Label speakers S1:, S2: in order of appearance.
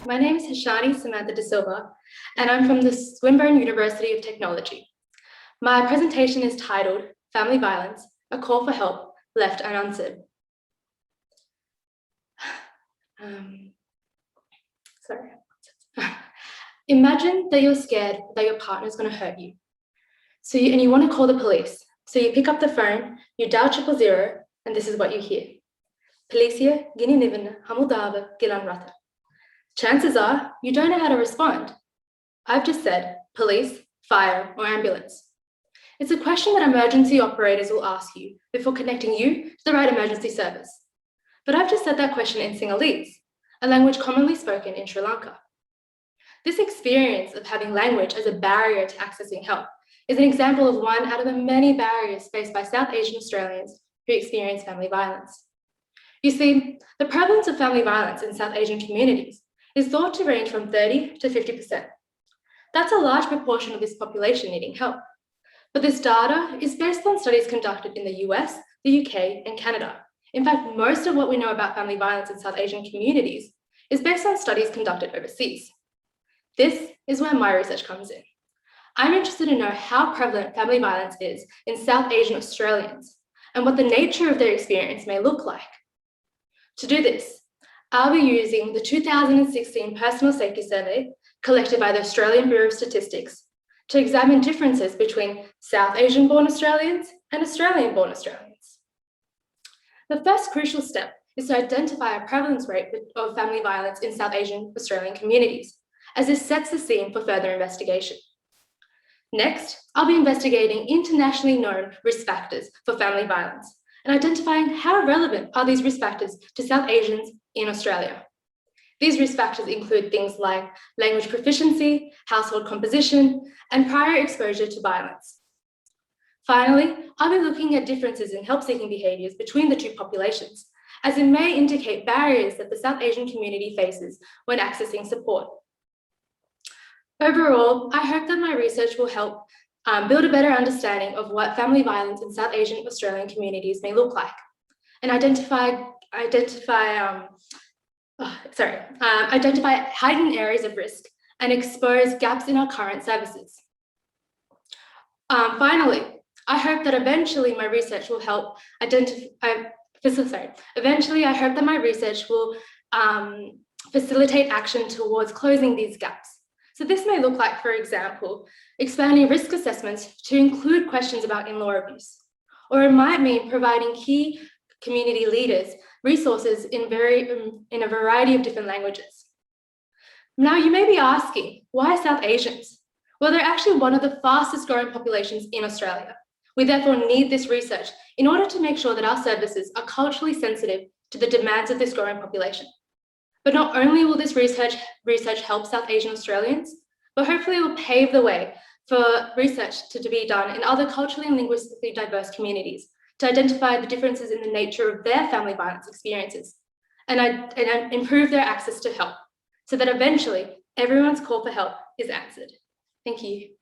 S1: my name is Heshani De Silva, and I'm from the Swinburne University of Technology. My presentation is titled Family Violence, a Call for Help Left Unanswered. Imagine that you're scared that your partner is going to hurt you. And you want to call the police. So you pick up the phone, you dial 000, and this is what you hear. Policia, Gini Niven, Hamudava, Gilan Rata. Chances are you don't know how to respond. I've just said police, fire, or ambulance. It's a question that emergency operators will ask you before connecting you to the right emergency service. But I've just said that question in Sinhalese, a language commonly spoken in Sri Lanka. This experience of having language as a barrier to accessing help is an example of one out of the many barriers faced by South Asian Australians who experience family violence. You see, the prevalence of family violence in South Asian communities is thought to range from 30 to 50%. That's a large proportion of this population needing help. But this data is based on studies conducted in the US, the UK, and Canada. In fact, most of what we know about family violence in South Asian communities is based on studies conducted overseas. This is where my research comes in. I'm interested to know how prevalent family violence is in South Asian Australians and what the nature of their experience may look like. To do this, I'll be using the 2016 Personal Safety Survey collected by the Australian Bureau of Statistics to examine differences between South Asian-born Australians and Australian-born Australians. The first crucial step is to identify a prevalence rate of family violence in South Asian Australian communities, as this sets the scene for further investigation. Next, I'll be investigating internationally known risk factors for family violence and identifying how relevant are these risk factors to South Asians in Australia. These risk factors include things like language proficiency, household composition, and prior exposure to violence. Finally, I'll be looking at differences in help-seeking behaviours between the two populations, as it may indicate barriers that the South Asian community faces when accessing support. Overall, I hope that my research will help build a better understanding of what family violence in South Asian Australian communities may look like, and identify heightened areas of risk and expose gaps in our current services. Finally, I hope that eventually my research will help facilitate action towards closing these gaps. So this may look like, for example, expanding risk assessments to include questions about in-law abuse, or it might mean providing key community leaders resources in a variety of different languages. Now you may be asking, why South Asians? Well, they're actually one of the fastest growing populations in Australia. We therefore need this research in order to make sure that our services are culturally sensitive to the demands of this growing population. But not only will this research help South Asian Australians, but hopefully it will pave the way for research to be done in other culturally and linguistically diverse communities to identify the differences in the nature of their family violence experiences and improve their access to help so that eventually everyone's call for help is answered. Thank you.